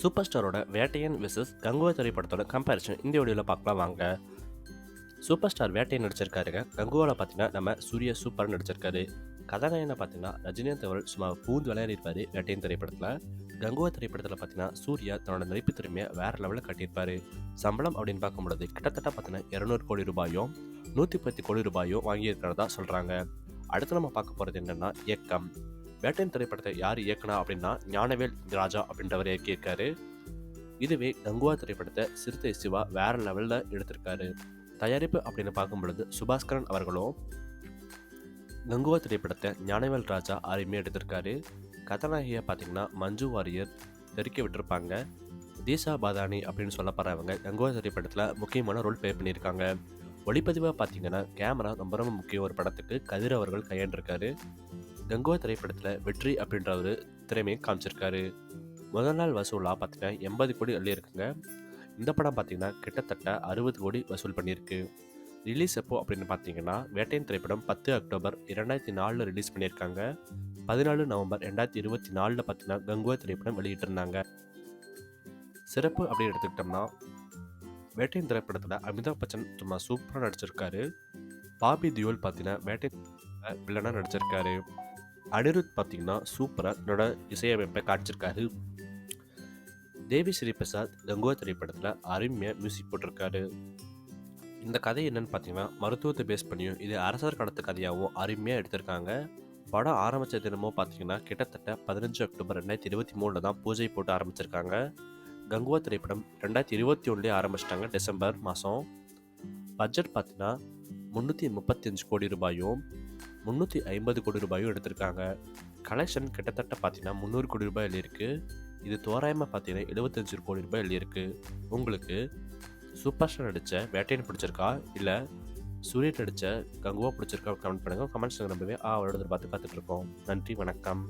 Super ஸ்டாரோட Vettaiyan versus Kanguva திரைப்படத்தோட comparison இந்த வீடியோவில் பார்க்கலாம் வாங்க. சூப்பர் ஸ்டார் வேட்டையன் நடிச்சிருக்காருங்க. கங்குவாவில் பார்த்தீங்கன்னா நம்ம சூர்யா சூப்பர் நடிச்சிருக்காரு. கதாநாயகனை பார்த்தீங்கன்னா ரஜினிகாந்த் அவர்கள் சும்மா பூந்து விளையாடிருப்பாரு வேட்டையன் திரைப்படத்தில். கங்குவா திரைப்படத்தில் பார்த்தீங்கன்னா சூர்யா தன்னோட நடிப்பு திறமையை வேற லெவலில் காட்டியிருப்பாரு. சம்பளம் அப்படின்னு பார்க்கும்பொழுது கிட்டத்தட்ட பார்த்தீங்கன்னா 200 கோடி ரூபாயும் 110 கோடி ரூபாயும் வாங்கியிருக்கிறதா சொல்கிறாங்க. அடுத்து நம்ம பார்க்க போகிறது என்னன்னா இயக்கம். வேட்டையன் திரைப்படத்தை யார் இயக்குனா அப்படின்னா ஞானவேல் ராஜா அப்படின்றவர் இயக்கியிருக்காரு. இதுவே கங்குவா திரைப்படத்தை சிறுத்தை சிவா வேற லெவலில் எடுத்திருக்காரு. தயாரிப்பு அப்படின்னு பார்க்கும் பொழுது சுபாஸ்கரன் அவர்களும் கங்குவா திரைப்படத்தை ஞானவேல் ராஜா அருமையாக எடுத்திருக்காரு. கதாநாயகியை பார்த்தீங்கன்னா மஞ்சு வாரியர் தெறிக்க விட்டுருப்பாங்க. தீசா பாதானி அப்படின்னு சொல்லப்படுறவங்க கங்குவா திரைப்படத்தில் முக்கியமான ரோல் ப்ளே பண்ணியிருக்காங்க. ஒளிப்பதிவாக பார்த்தீங்கன்னா கேமரா ரொம்ப ரொம்ப முக்கிய ஒரு படத்துக்கு கதிர் அவர்கள் கையாண்டிருக்காரு. கங்குவா திரைப்படத்தில் வெற்றி அப்படின்ற ஒரு திறமையை காமிச்சிருக்காரு. முதல் நாள் வசூலாக பார்த்தீங்கன்னா 80 கோடி அள்ளி இருக்குங்க. இந்த படம் பார்த்தீங்கன்னா கிட்டத்தட்ட 60 கோடி வசூல் பண்ணியிருக்கு. ரிலீஸ் எப்போ அப்படின்னு பார்த்தீங்கன்னா வேட்டையன் திரைப்படம் 10 அக்டோபர் 2004 ரிலீஸ் பண்ணியிருக்காங்க. 14 நவம்பர் 2024 பார்த்தீங்கன்னா கங்குவா திரைப்படம் வெளியிட்டிருந்தாங்க. சிறப்பு அப்படின்னு எடுத்துக்கிட்டோம்னா வேட்டையன் திரைப்படத்தில் அமிதாப் பச்சன் சும்மா சூப்பராக நடிச்சிருக்காரு. பாபி தியோல் பார்த்தீங்கன்னா வேட்டையன் வில்லனாக நடிச்சிருக்காரு. அனிருத் பார்த்தீங்கன்னா சூப்பராக தன்னோட இசையமைப்பை காட்சிருக்காரு. தேவி ஸ்ரீ பிரசாத் கங்குவா திரைப்படத்தில் அருமையாக மியூசிக் போட்டிருக்காரு. இந்த கதை என்னன்னு பார்த்தீங்கன்னா மருத்துவத்தை பேஸ் பண்ணியும் இது அரசர் கடத்த கதையாகவும் அருமையாக எடுத்திருக்காங்க. படம் ஆரம்பித்த தினமும் பார்த்தீங்கன்னா கிட்டத்தட்ட 15 அக்டோபர் 2023 தான் பூஜை போட்டு ஆரம்பிச்சிருக்காங்க. கங்குவா திரைப்படம் 2021 ஆரம்பிச்சிட்டாங்க டிசம்பர் மாதம். பட்ஜெட் பார்த்தீங்கன்னா 335 கோடி ரூபாயும் 350 கோடி ரூபாயும் எடுத்திருக்காங்க. கலெக்ஷன் கிட்டத்தட்ட பார்த்தீங்கன்னா 300 கோடி ரூபாய் எழுதியிருக்கு. இது தோராயமாக பார்த்தீங்கன்னா 75 கோடி ரூபாய் எழுதியிருக்கு. உங்களுக்கு சூப்பர் ஸ்டார் நடித்த வேட்டையன் பிடிச்சிருக்கா இல்லை சூர்யா நடித்த கங்குவா பிடிச்சிருக்கா கமெண்ட் பண்ணுங்கள். கமெண்ட்ஸ் ரொம்பவே அவரோட பார்த்து காத்துட்ருக்கோம். நன்றி, வணக்கம்.